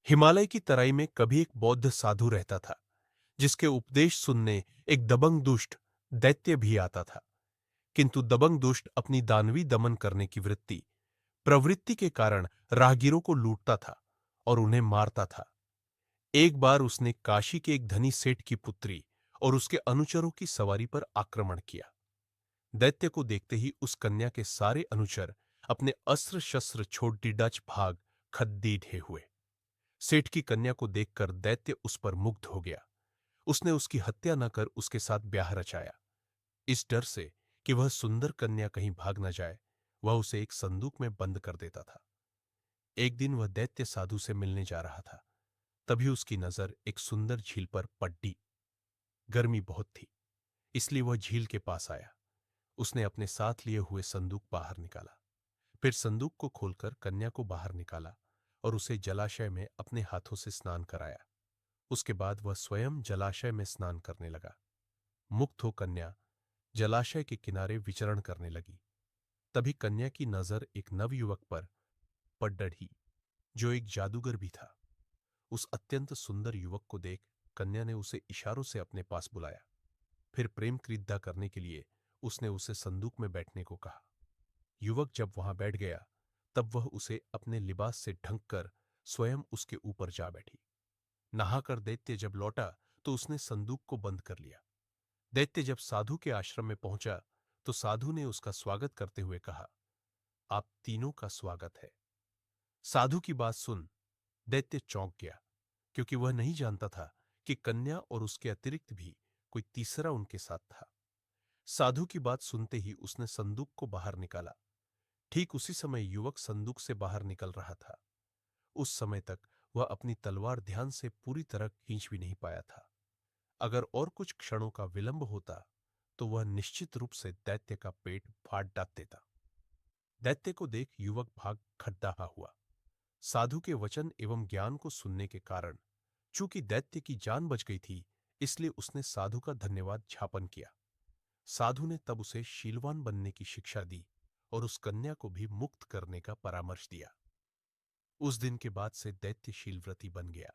हिमालय की तराई में कभी एक बौद्ध साधु रहता था, जिसके उपदेश सुनने एक दबंग दुष्ट दैत्य भी आता था। किंतु दबंग दुष्ट अपनी दानवी दमन करने की प्रवृत्ति के कारण राहगीरों को लूटता था और उन्हें मारता था। एक बार उसने काशी के एक धनी सेठ की पुत्री और उसके अनुचरों की सवारी पर आक्रमण किया। दैत्य को देखते ही उस कन्या के सारे अनुचर अपने अस्त्र शस्त्र छोड़ डिडाच भाग खद्दी ढे हुए। सेठ की कन्या को देखकर दैत्य उस पर मुग्ध हो गया। उसने उसकी हत्या न कर उसके साथ ब्याह रचाया। इस डर से कि वह सुंदर कन्या कहीं भाग न जाए, वह उसे एक संदूक में बंद कर देता था। एक दिन वह दैत्य साधु से मिलने जा रहा था। तभी उसकी नजर एक सुंदर झील पर पड़ी। गर्मी बहुत थी, इसलिए वह झील के पास आया। उसने अपने साथ लिए हुए संदूक बाहर निकाला, फिर संदूक को खोलकर कन्या को बाहर निकाला और उसे जलाशय में अपने हाथों से स्नान कराया। उसके बाद वह स्वयं जलाशय में स्नान करने लगा। मुक्त हो कन्या जलाशय के किनारे विचरण करने लगी। तभी कन्या की नजर एक नवयुवक पर पड़ डढ़ी, जो एक जादूगर भी था। उस अत्यंत सुंदर युवक को देख कन्या ने उसे इशारों से अपने पास बुलाया। फिर प्रेम क्रीड़ा करने के लिए उसने उसे संदूक में बैठने को कहा। युवक जब वहां बैठ गया, तब वह उसे अपने लिबास से ढंक कर स्वयं उसके ऊपर जा बैठी। नहाकर दैत्य जब लौटा तो उसने संदूक को बंद कर लिया। दैत्य जब साधु के आश्रम में पहुंचा तो साधु ने उसका स्वागत करते हुए कहा, आप तीनों का स्वागत है। साधु की बात सुन दैत्य चौंक गया, क्योंकि वह नहीं जानता था कि कन्या और उसके अतिरिक्त भी कोई तीसरा उनके साथ था। साधु की बात सुनते ही उसने संदूक को बाहर निकाला। ठीक उसी समय युवक संदूक से बाहर निकल रहा था। उस समय तक वह अपनी तलवार ध्यान से पूरी तरह खींच भी नहीं पाया था। अगर और कुछ क्षणों का विलंब होता तो वह निश्चित रूप से दैत्य का पेट फाड़ डाल देता। दैत्य को देख युवक भाग खड़ाहा हुआ। साधु के वचन एवं ज्ञान को सुनने के कारण चूंकि दैत्य की जान बच गई थी, इसलिए उसने साधु का धन्यवाद ज्ञापन किया। साधु ने तब उसे शीलवान बनने की शिक्षा दी और उस कन्या को भी मुक्त करने का परामर्श दिया। उस दिन के बाद से दैत्य शीलव्रती बन गया।